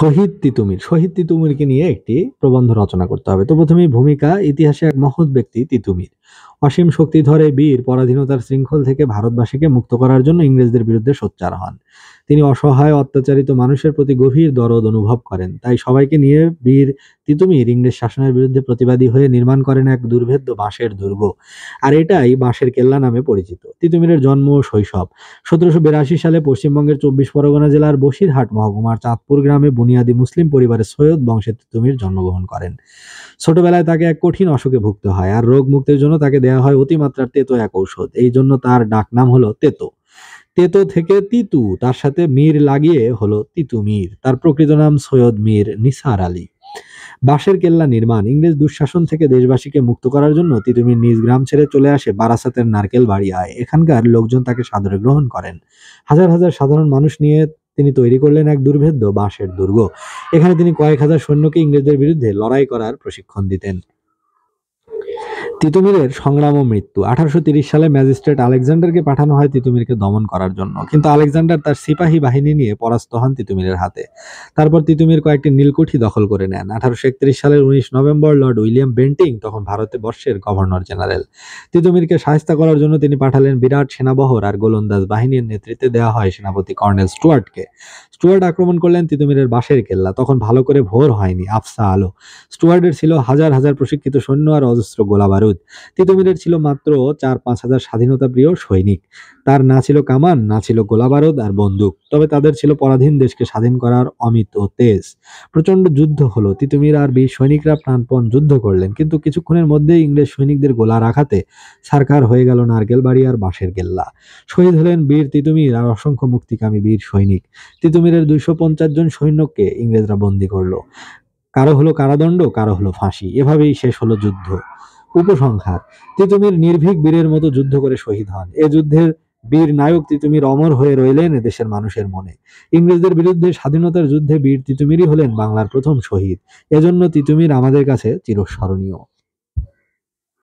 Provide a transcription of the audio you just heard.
শহীদ তিতুমিরকে নিয়ে একটি প্রবন্ধ রচনা করতে হবে। তো প্রথমেই ভূমিকা, ইতিহাসে এক মহৎ ব্যক্তি তিতুমির। অসীম শক্তিধরে বীর পরাধীনতার শৃঙ্খল থেকে ভারতবাসীকে মুক্ত করার জন্য ইংরেজদের বিরুদ্ধে সোচ্চার হন। তিনি অসহায় অত্যাচারিত মানুষের প্রতি গভীর দরদ অনুভব করেন, তাই সবাইকে নিয়ে বীর তিতুমির ইংরেজ শাসনের বিরুদ্ধে প্রতিবাদী হয়ে নির্মাণ করেন এক দুর্ভেদ্য বাঁশের দুর্গ। আর এটাই বাঁশের কেল্লা নামে পরিচিত। তিতুমিরের জন্ম ও শৈশব 1782 সালে পশ্চিমবঙ্গের 24 পরগনা জেলার বসিরহাট মহকুমার চাঁদপুর গ্রামে বুনিয়াদি মুসলিম পরিবারে সৈয়দ বংশে তিতুমির জন্মগ্রহণ করেন। ছোটবেলায় তাকে এক কঠিন অসুখে ভুগতে হয়, আর রোগ মুক্তির জন্য তাকে দেওয়া হয় অতিমাত্রার তেতো এক ঔষধ। এই জন্য তার ডাকনাম হলো তেতো। তেতো থেকে তিতু, তার সাথে মীর লাগিয়ে হলো তিতুমির। তার প্রকৃত নাম সৈয়দ মীর নিসার আলী। বাঁশের কেল্লা নির্মাণ, ইংরেজ দুঃশাসন থেকে দেশবাসীকে মুক্ত করার জন্য তিতুমির নিজ গ্রাম ছেড়ে চলে আসে বারাসাতের নারকেল বাড়িয়ায়। এখানকার লোকজন তাকে সাদরে গ্রহণ করেন। হাজার হাজার সাধারণ মানুষ নিয়ে তিনি তৈরি করলেন এক দুর্ভেদ্য বাঁশের দুর্গ। এখানে তিনি কয়েক হাজার সৈন্যকে ইংরেজদের বিরুদ্ধে লড়াই করার প্রশিক্ষণ দিতেন। তিতুমিরের সংগ্রাম ও মৃত্যু। 1830 সালে ম্যাজিস্ট্রেট আলেকজান্ডারকে পাঠানো হয় তিতুমিরকে দমন করার জন্য, কিন্তু আলেকজান্ডার তার সিপাহী বাহিনী নিয়ে পরাস্ত হন তিতুমিরের হাতে। তারপর তিতুমির কয়েকটি নীলকুঠি দখল করে নেন। 1831 সালের 19 নভেম্বর লর্ড উইলিয়াম বেন্টিং, তখন ভারতে বর্ষের গভর্নর জেনারেল, তিতুমিরকে শায়েস্তা করার জন্য তিনি পাঠালেন বিরাট সেনাবহর আর গোলন্দাজ বাহিনীর নেতৃত্বে দেওয়া হয় সেনাপতি কর্নেল স্টুয়ার্টকে। স্টুয়ার্ট আক্রমণ করলেন তিতুমিরের বাঁশের কেল্লা। তখন ভালো করে ভোর হয়নি, আফসা আলো। স্টুয়ার্টের ছিল হাজার হাজার প্রশিক্ষিত সৈন্য আর অজস্র গোলা বারুদ। তিতুমিরের ছিল মাত্র 4-5 হাজার স্বাধীনতা প্রিয় সৈনিক। তার না ছিল কামান, না ছিল গোলা বারুদ আর বন্দুক, তবে তাদের ছিল পরাধীন দেশকে স্বাধীন করার অমিত তেজ। প্রচন্ড যুদ্ধ হলো। তিতুমির আর বীর সৈনিকরা প্রাণপণ যুদ্ধ করলেন, কিন্তু কিছুক্ষণের মধ্যেই ইংরেজ সৈনিকদের গোলার আঘাতে ছারখার হয়ে গেল নারকেল বাড়ি আর বাঁশের কেল্লা। শহীদ হলেন বীর তিতুমির আর অসংখ্য মুক্তিকামী বীর সৈনিক। তিতুমিরের 250 জন সৈন্যকে ইংরেজরা বন্দী করলো। কারো হলো কারাদণ্ড, কারো হলো ফাঁসি। এভাবেই শেষ হলো যুদ্ধ। উপসংহার: তিতুমির নির্ভীক বীরের মতো যুদ্ধ করে শহীদ হন। এ যুদ্ধের বীর নায়ক তিতুমির অমর হয়ে রইলেন এদেশের মানুষের মনে। ইংরেজদের বিরুদ্ধে স্বাধীনতার যুদ্ধে বীর তিতুমিরই হলেন বাংলার প্রথম শহীদ। এজন্য তিতুমির আমাদের কাছে চিরস্মরণীয়।